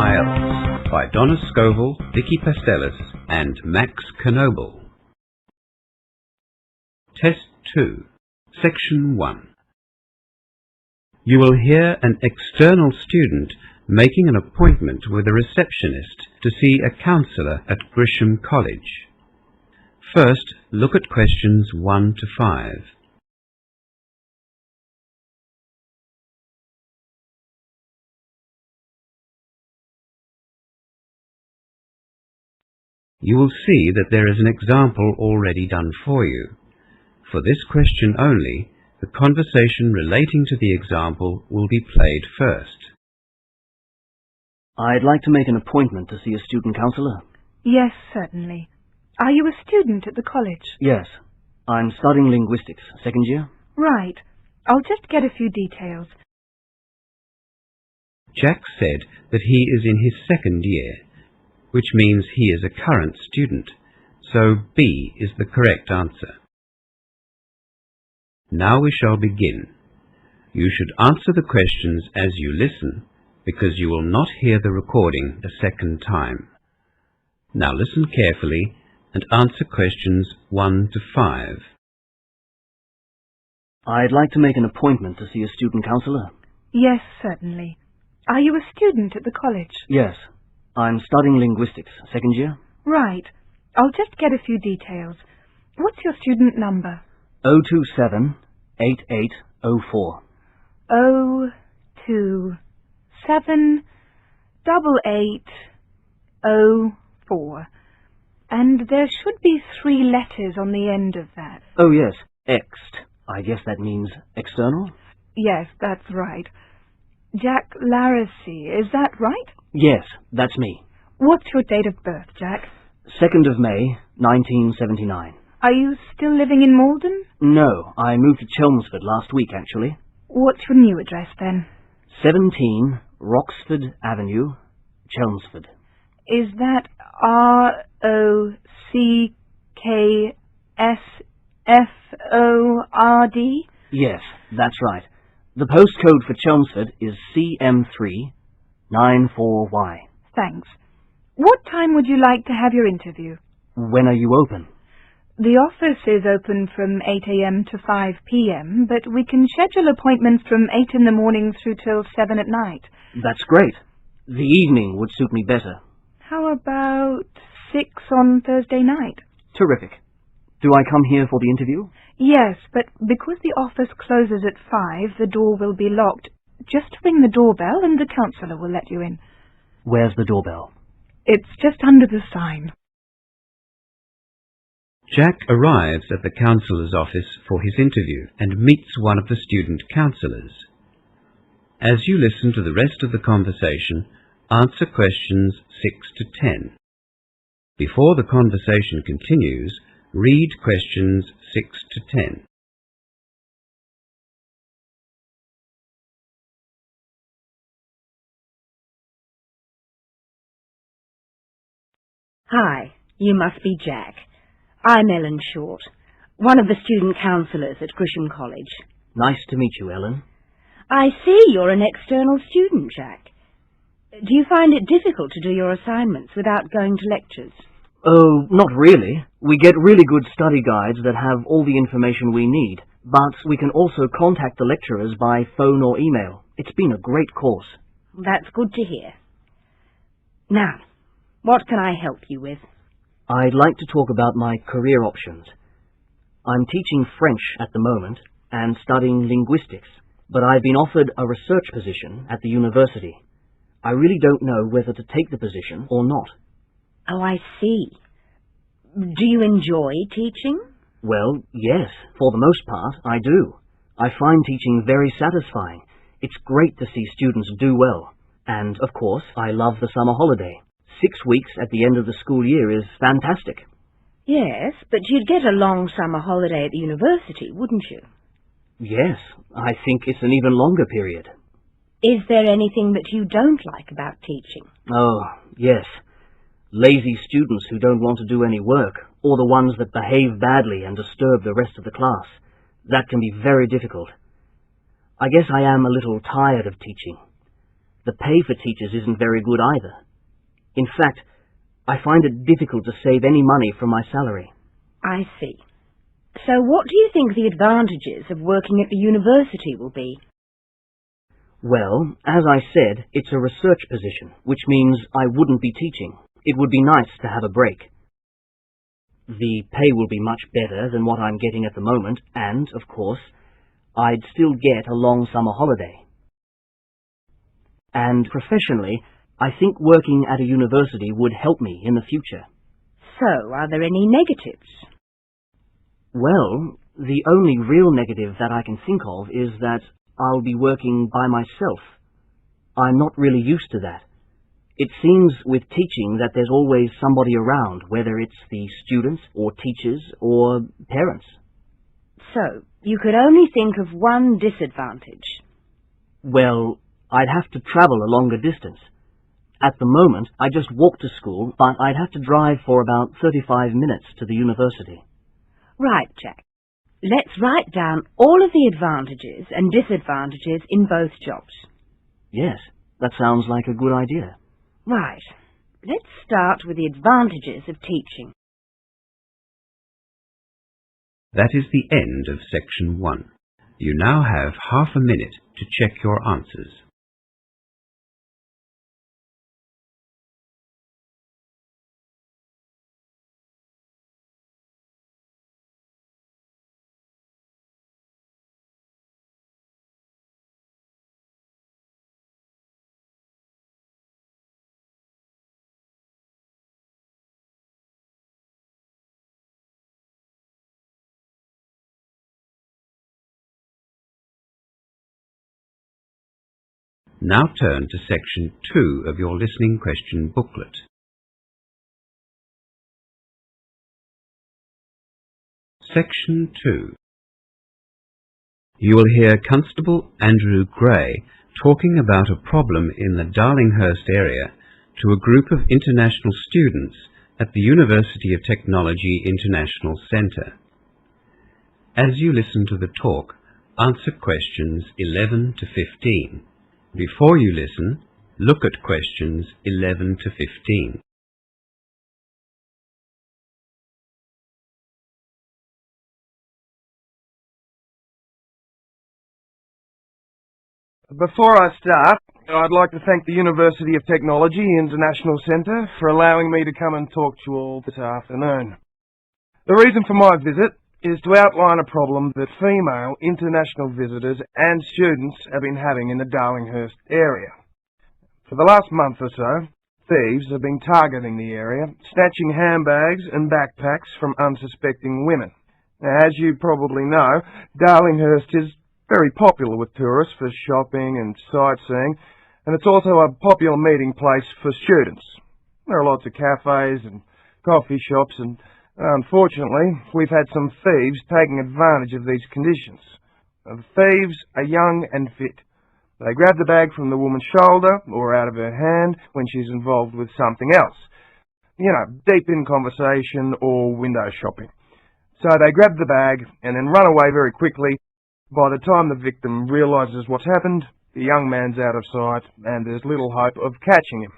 IELTS by Donna Scoville, Vicky Pastellis and Max Knoble. Test 2, Section 1. You will hear an external student making an appointment with a receptionist to see a counsellor at Grisham College. First, look at questions 1 to 5. You will see that there is an example already done for you. For this question only, the conversation relating to the example will be played first. I'd like to make an appointment to see a student counsellor. Yes, certainly. Are you a student at the college? Yes. I'm studying linguistics, second year. Right. I'll just get a few details. Jack said that he is in his second year, which means he is a current student, so B is the correct answer. Now we shall begin. You should answer the questions as you listen, because you will not hear the recording a second time. Now listen carefully and answer questions 1 to 5. I'd like to make an appointment to see a student counsellor. Yes, certainly. Are you a student at the college? Yes. I'm studying linguistics, second year. Right. I'll just get a few details. What's your student number? 027 8804. 027 8804. And there should be 3 letters on the end of that. Oh, yes. Ext. I guess that means external? Yes, that's right. Jack Larissy, is that right? Yes, that's me. What's your date of birth, Jack? 2nd of May, 1979. Are you still living in Malden? No, I moved to Chelmsford last week, actually. What's your new address, then? 17 Roxford Avenue, Chelmsford. Is that ROCKSFORD? Yes, that's right. The postcode for Chelmsford is CM3 94Y. Thanks. What time would you like to have your interview? When are you open? The office is open from 8 a.m. to 5 p.m., but we can schedule appointments from 8 in the morning through till 7 at night. That's great. The evening would suit me better. How about 6 on Thursday night? Terrific. Do I come here for the interview? Yes, but because the office closes at 5, the door will be locked. Just ring the doorbell and the counsellor will let you in. Where's the doorbell? It's just under the sign. Jack arrives at the counsellor's office for his interview and meets one of the student counsellors. As you listen to the rest of the conversation, answer questions 6 to 10. Before the conversation continues, read questions 6 to 10. Hi, you must be Jack. I'm Ellen Short, one of the student counsellors at Grisham College. Nice to meet you, Ellen. I see you're an external student, Jack. Do you find it difficult to do your assignments without going to lectures? Oh, not really. We get really good study guides that have all the information we need, but we can also contact the lecturers by phone or email. It's been a great course. That's good to hear. Now, what can I help you with? I'd like to talk about my career options. I'm teaching French at the moment and studying linguistics, but I've been offered a research position at the university. I really don't know whether to take the position or not. Oh, I see. Do you enjoy teaching? Well, yes, for the most part, I do. I find teaching very satisfying. It's great to see students do well. And, of course, I love the summer holiday. 6 weeks at the end of the school year is fantastic. Yes, but you'd get a long summer holiday at the university, wouldn't you? Yes, I think it's an even longer period. Is there anything that you don't like about teaching? Oh, yes. Lazy students who don't want to do any work, or the ones that behave badly and disturb the rest of the class. That can be very difficult. I guess I am a little tired of teaching. The pay for teachers isn't very good either. In fact, I find it difficult to save any money from my salary. I see. So what do you think the advantages of working at the university will be? Well, as I said, it's a research position, which means I wouldn't be teaching. It would be nice to have a break. The pay will be much better than what I'm getting at the moment, and, of course, I'd still get a long summer holiday. And professionally, I think working at a university would help me in the future. So, are there any negatives? Well, the only real negative that I can think of is that I'll be working by myself. I'm not really used to that. It seems with teaching that there's always somebody around, whether it's the students or teachers or parents. So, you could only think of one disadvantage. Well, I'd have to travel a longer distance. At the moment, I just walk to school, but I'd have to drive for about 35 minutes to the university. Right, Jack. Let's write down all of the advantages and disadvantages in both jobs. Yes, that sounds like a good idea. Right. Let's start with the advantages of teaching. That is the end of section 1. You now have half a minute to check your answers. Now turn to section 2 of your listening question booklet. Section 2. You will hear Constable Andrew Gray talking about a problem in the Darlinghurst area to a group of international students at the University of Technology International Centre. As you listen to the talk, answer questions 11 to 15. Before you listen, look at questions 11 to 15. Before I start, I'd like to thank the University of Technology International Centre for allowing me to come and talk to you all this afternoon. The reason for my visit is to outline a problem that female international visitors and students have been having in the Darlinghurst area. For the last month or so, thieves have been targeting the area, snatching handbags and backpacks from unsuspecting women. Now, as you probably know, Darlinghurst is very popular with tourists for shopping and sightseeing, and it's also a popular meeting place for students. There are lots of cafes and coffee shops, and unfortunately, we've had some thieves taking advantage of these conditions. The thieves are young and fit. They grab the bag from the woman's shoulder or out of her hand when she's involved with something else. You know, deep in conversation or window shopping. So they grab the bag and then run away very quickly. By the time the victim realises what's happened, the young man's out of sight and there's little hope of catching him.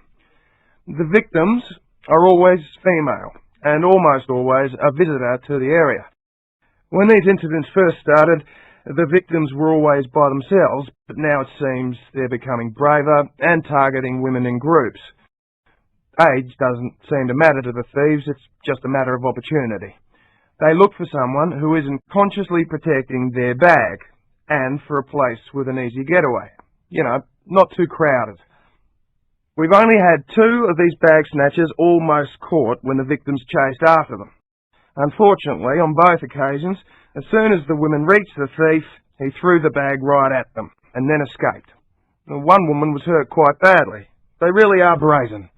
The victims are always female, and almost always a visitor to the area. When these incidents first started, the victims were always by themselves, but now it seems they're becoming braver and targeting women in groups. Age doesn't seem to matter to the thieves, it's just a matter of opportunity. They look for someone who isn't consciously protecting their bag, and for a place with an easy getaway. You know, not too crowded. We've only had 2 of these bag snatchers almost caught when the victims chased after them. Unfortunately, on both occasions, as soon as the women reached the thief, he threw the bag right at them, and then escaped. One woman was hurt quite badly. They really are brazen.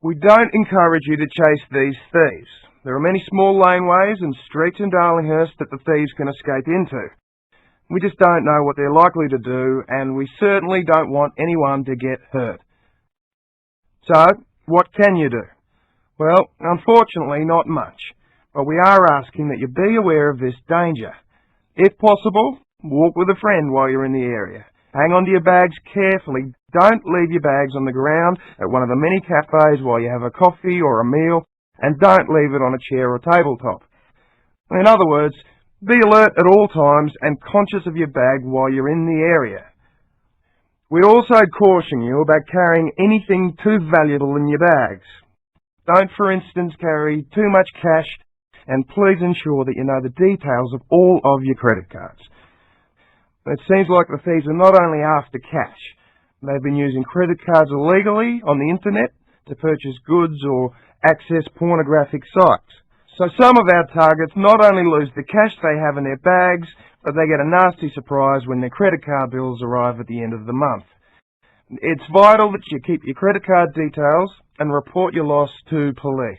We don't encourage you to chase these thieves. There are many small laneways and streets in Darlinghurst that the thieves can escape into. We just don't know what they're likely to do, and we certainly don't want anyone to get hurt. So, what can you do? Well, unfortunately, not much. But we are asking that you be aware of this danger. If possible, walk with a friend while you're in the area. Hang on to your bags carefully. Don't leave your bags on the ground at one of the many cafes while you have a coffee or a meal, and don't leave it on a chair or tabletop. In other words, be alert at all times and conscious of your bag while you're in the area. We also caution you about carrying anything too valuable in your bags. Don't, for instance, carry too much cash, and please ensure that you know the details of all of your credit cards. It seems like the thieves are not only after cash, they've been using credit cards illegally on the internet to purchase goods or access pornographic sites. So some of our targets not only lose the cash they have in their bags, but they get a nasty surprise when their credit card bills arrive at the end of the month. It's vital that you keep your credit card details and report your loss to police.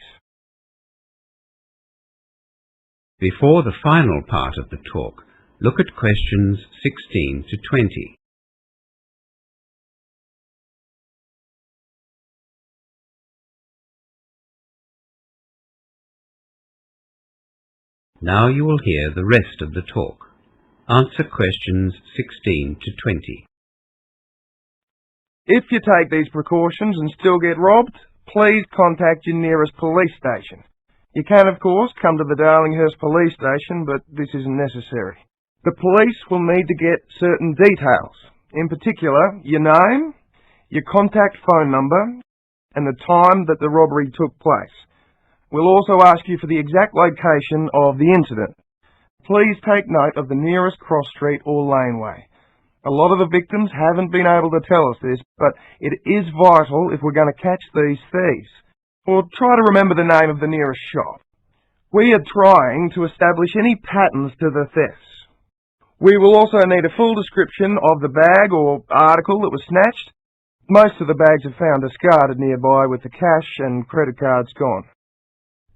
Before the final part of the talk, look at questions 16 to 20. Now you will hear the rest of the talk. Answer questions 16 to 20. If you take these precautions and still get robbed, please contact your nearest police station. You can, of course, come to the Darlinghurst Police Station, but this isn't necessary. The police will need to get certain details, in particular, your name, your contact phone number, and the time that the robbery took place. We'll also ask you for the exact location of the incident. Please take note of the nearest cross street or laneway. A lot of the victims haven't been able to tell us this, but it is vital if we're going to catch these thieves. Or try to remember the name of the nearest shop. We are trying to establish any patterns to the thefts. We will also need a full description of the bag or article that was snatched. Most of the bags are found discarded nearby with the cash and credit cards gone.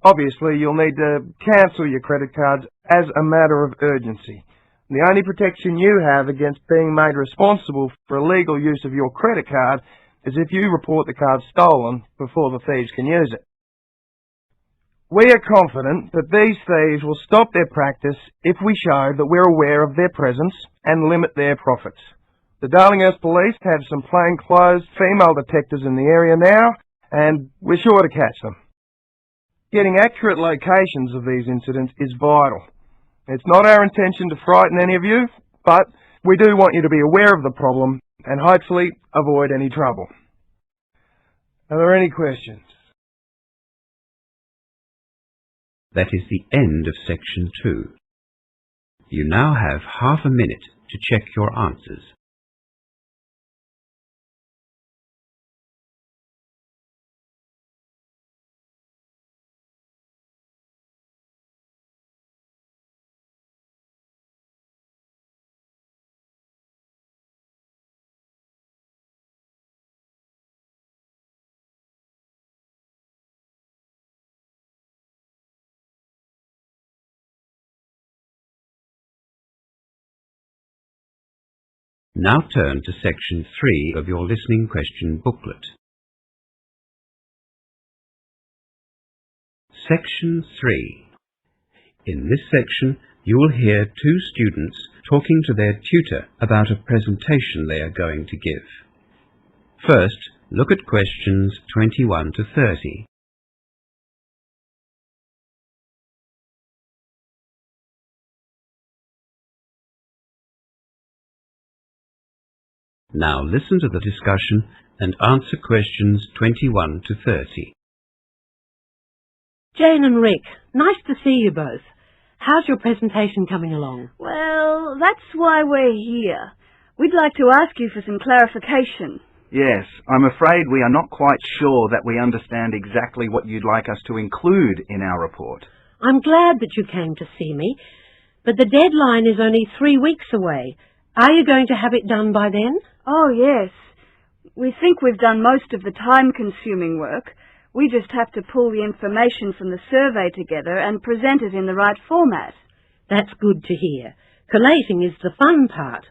Obviously, you'll need to cancel your credit cards as a matter of urgency. The only protection you have against being made responsible for illegal use of your credit card is if you report the card stolen before the thieves can use it. We are confident that these thieves will stop their practice if we show that we're aware of their presence and limit their profits. The Darlinghurst Police have some plainclothes female detectives in the area now, and we're sure to catch them. Getting accurate locations of these incidents is vital. It's not our intention to frighten any of you, but we do want you to be aware of the problem and hopefully avoid any trouble. Are there any questions? That is the end of section 2. You now have half a minute to check your answers. Now turn to section 3 of your listening question booklet. Section 3. In this section, you will hear two students talking to their tutor about a presentation they are going to give. First, look at questions 21 to 30. Now listen to the discussion and answer questions 21 to 30. Jane and Rick, nice to see you both. How's your presentation coming along? Well, that's why we're here. We'd like to ask you for some clarification. Yes, I'm afraid we are not quite sure that we understand exactly what you'd like us to include in our report. I'm glad that you came to see me, but the deadline is only 3 weeks away. Are you going to have it done by then? Oh, yes. We think we've done most of the time-consuming work. We just have to pull the information from the survey together and present it in the right format. That's good to hear. Collating is the fun part.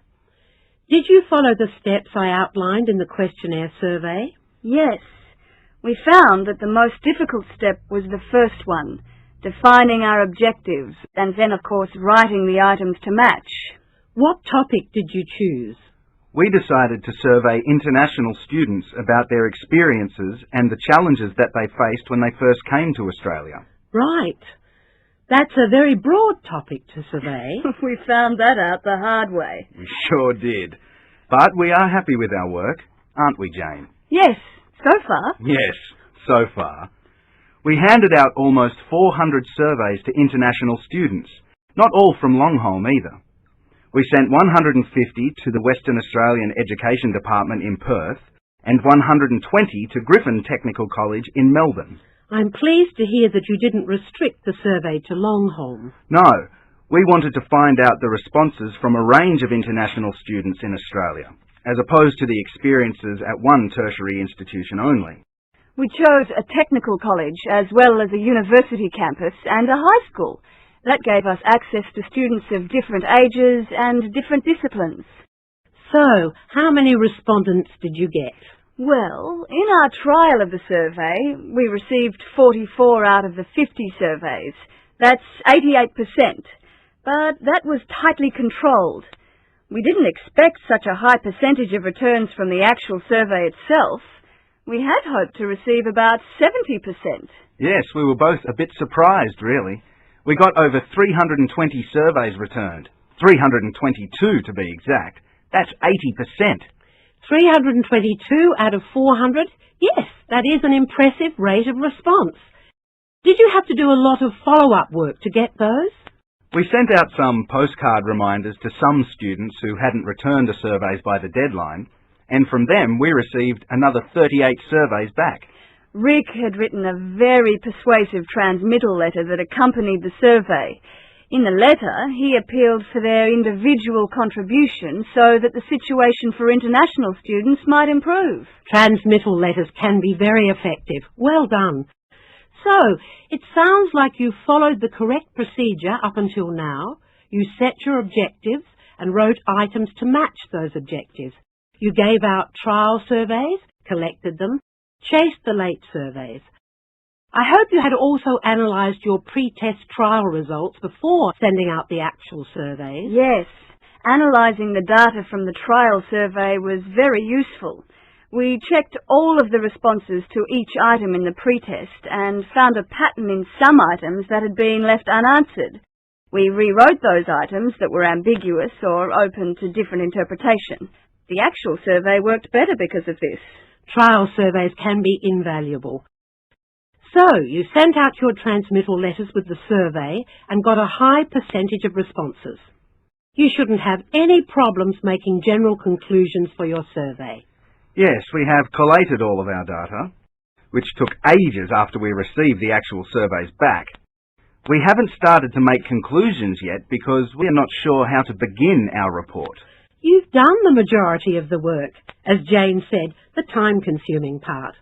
Did you follow the steps I outlined in the questionnaire survey? Yes. We found that the most difficult step was the first one, defining our objectives, and then, of course, writing the items to match. What topic did you choose? we decided to survey international students about their experiences and the challenges that they faced when they first came to Australia. Right. That's a very broad topic to survey. We found that out the hard way. We sure did. But we are happy with our work, aren't we, Jane? Yes, so far. Yes, so far. We handed out almost 400 surveys to international students, not all from Longholm either. We sent 150 to the Western Australian Education Department in Perth and 120 to Griffin Technical College in Melbourne. I'm pleased to hear that you didn't restrict the survey to Longholm. No, we wanted to find out the responses from a range of international students in Australia, as opposed to the experiences at one tertiary institution only. We chose a technical college as well as a university campus and a high school. That gave us access to students of different ages and different disciplines. So, how many respondents did you get? Well, in our trial of the survey, we received 44 out of the 50 surveys. That's 88%. But that was tightly controlled. We didn't expect such a high percentage of returns from the actual survey itself. We had hoped to receive about 70%. Yes, we were both a bit surprised, really. We got over 320 surveys returned. 322 to be exact. That's 80%. 322 out of 400? Yes, that is an impressive rate of response. Did you have to do a lot of follow-up work to get those? We sent out some postcard reminders to some students who hadn't returned the surveys by the deadline, and from them we received another 38 surveys back. Rick had written a very persuasive transmittal letter that accompanied the survey. In the letter, he appealed for their individual contribution so that the situation for international students might improve. Transmittal letters can be very effective. Well done. So, it sounds like you followed the correct procedure up until now. You set your objectives and wrote items to match those objectives. You gave out trial surveys, collected them, chased the late surveys. I hope you had also analysed your pre-test trial results before sending out the actual surveys. Yes, analysing the data from the trial survey was very useful. We checked all of the responses to each item in the pretest and found a pattern in some items that had been left unanswered. We rewrote those items that were ambiguous or open to different interpretation. The actual survey worked better because of this. Trial surveys can be invaluable. So, you sent out your transmittal letters with the survey and got a high percentage of responses. You shouldn't have any problems making general conclusions for your survey. Yes, we have collated all of our data, which took ages after we received the actual surveys back. We haven't started to make conclusions yet because we are not sure how to begin our report. You've done the majority of the work, as Jane said, the time-consuming part.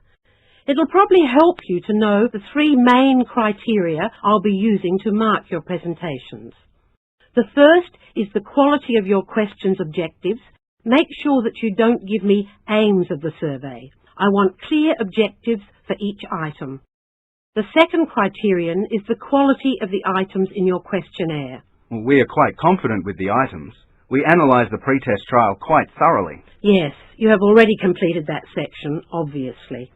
It'll probably help you to know the 3 main criteria I'll be using to mark your presentations. The first is the quality of your questions' objectives. Make sure that you don't give me aims of the survey. I want clear objectives for each item. The second criterion is the quality of the items in your questionnaire. Well, we are quite confident with the items. We analysed the pretest trial quite thoroughly. Yes, you have already completed that section, obviously.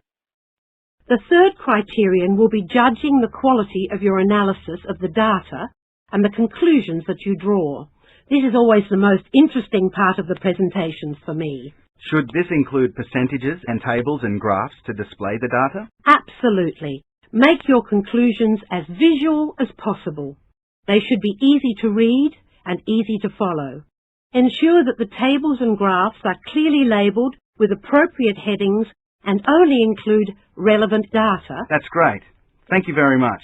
The third criterion will be judging the quality of your analysis of the data and the conclusions that you draw. This is always the most interesting part of the presentations for me. Should this include percentages and tables and graphs to display the data? Absolutely. Make your conclusions as visual as possible. They should be easy to read and easy to follow. Ensure that the tables and graphs are clearly labelled with appropriate headings and only include relevant data. That's great. Thank you very much.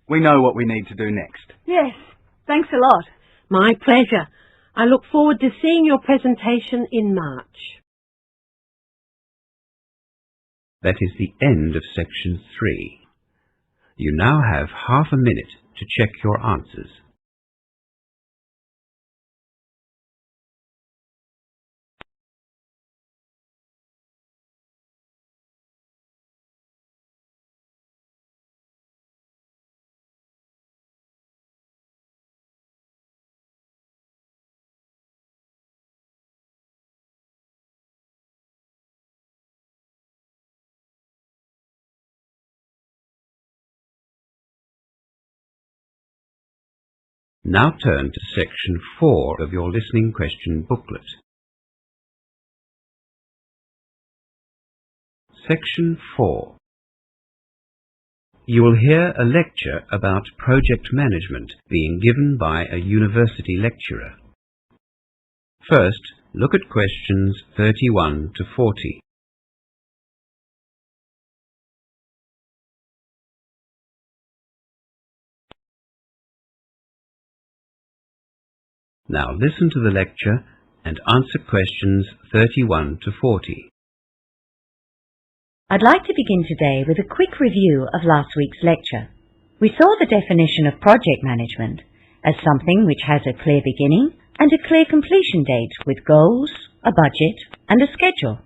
We know what we need to do next. Yes, thanks a lot. My pleasure. I look forward to seeing your presentation in March. That is the end of section 3. You now have half a minute to check your answers. Now turn to section 4 of your listening question booklet. Section 4. You will hear a lecture about project management being given by a university lecturer. First, look at questions 31 to 40. Now listen to the lecture and answer questions 31 to 40. I'd like to begin today with a quick review of last week's lecture. We saw the definition of project management as something which has a clear beginning and a clear completion date with goals, a budget, and a schedule.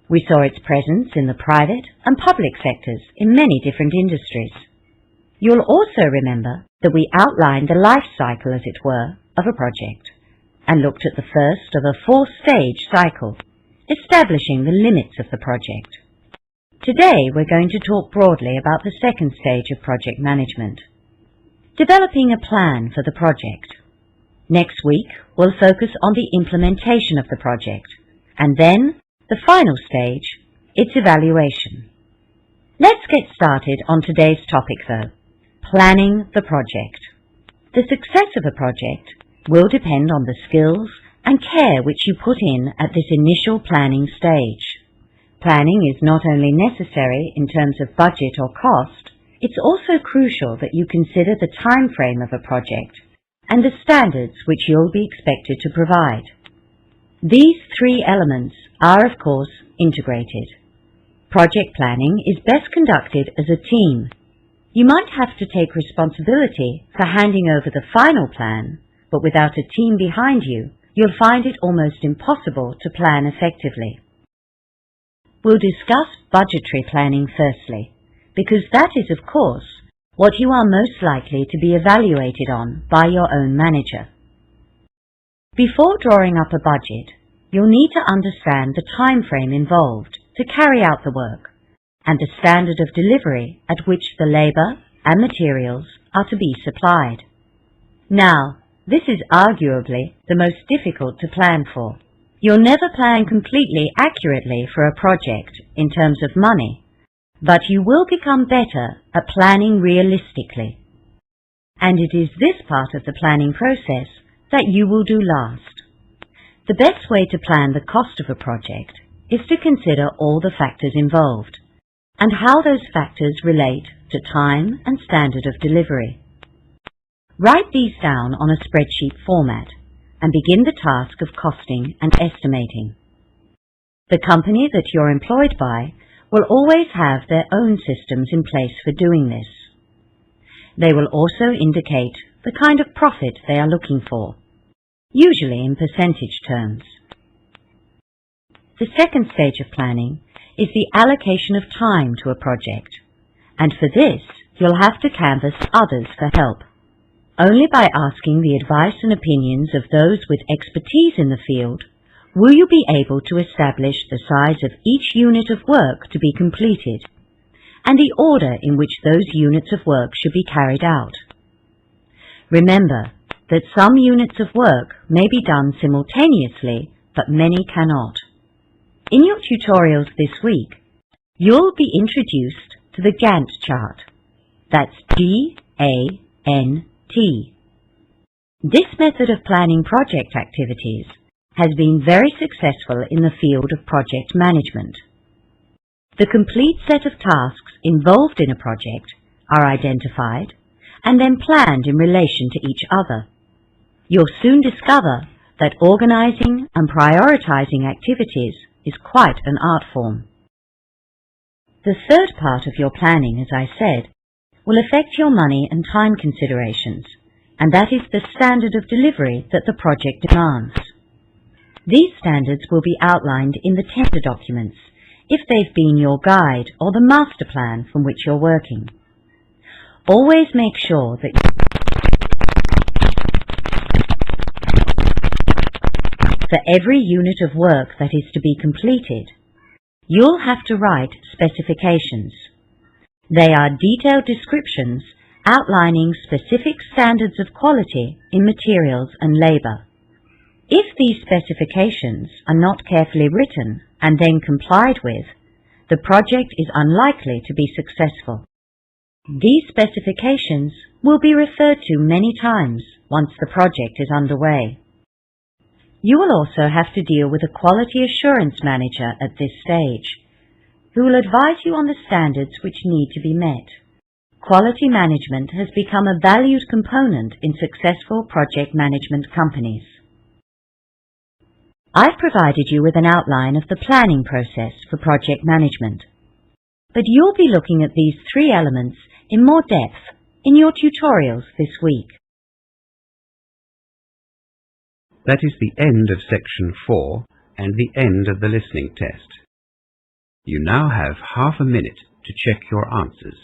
We saw its presence in the private and public sectors in many different industries. You'll also remember that we outlined the life cycle, as it were, of a project and looked at the first of a 4-stage cycle, establishing the limits of the project. Today we're going to talk broadly about the second stage of project management, developing a plan for the project. Next week we'll focus on the implementation of the project, and then the final stage, its evaluation. Let's get started on today's topic though, planning the project. The success of a project will depend on the skills and care which you put in at this initial planning stage. Planning is not only necessary in terms of budget or cost, it's also crucial that you consider the time frame of a project and the standards which you'll be expected to provide. These 3 elements are, of course, integrated. Project planning is best conducted as a team. You might have to take responsibility for handing over the final plan, but without a team behind you, you'll find it almost impossible to plan effectively. We'll discuss budgetary planning firstly, because that is, of course, what you are most likely to be evaluated on by your own manager. Before drawing up a budget, you'll need to understand the time frame involved to carry out the work and the standard of delivery at which the labour and materials are to be supplied. Now, this is arguably the most difficult to plan for. You'll never plan completely accurately for a project in terms of money, but you will become better at planning realistically. And it is this part of the planning process that you will do last. The best way to plan the cost of a project is to consider all the factors involved and how those factors relate to time and standard of delivery. Write these down on a spreadsheet format and begin the task of costing and estimating. The company that you're employed by will always have their own systems in place for doing this. They will also indicate the kind of profit they are looking for, usually in percentage terms. The second stage of planning is the allocation of time to a project, and for this you'll have to canvass others for help. Only by asking the advice and opinions of those with expertise in the field will you be able to establish the size of each unit of work to be completed and the order in which those units of work should be carried out. Remember that some units of work may be done simultaneously, but many cannot. In your tutorials this week, you'll be introduced to the Gantt chart. That's G-A-N-T. This method of planning project activities has been very successful in the field of project management. The complete set of tasks involved in a project are identified and then planned in relation to each other. You'll soon discover that organizing and prioritizing activities is quite an art form. The third part of your planning, as I said, will affect your money and time considerations, and that is the standard of delivery that the project demands. These standards will be outlined in the tender documents, if they've been your guide or the master plan from which you're working. Always make sure that for every unit of work that is to be completed, you'll have to write specifications. They are detailed descriptions outlining specific standards of quality in materials and labour. If these specifications are not carefully written and then complied with, the project is unlikely to be successful. These specifications will be referred to many times once the project is underway. You will also have to deal with a quality assurance manager at this stage, who will advise you on the standards which need to be met. Quality management has become a valued component in successful project management companies. I've provided you with an outline of the planning process for project management, but you'll be looking at these three elements in more depth in your tutorials this week. That is the end of section 4 and the end of the listening test. You now have half a minute to check your answers.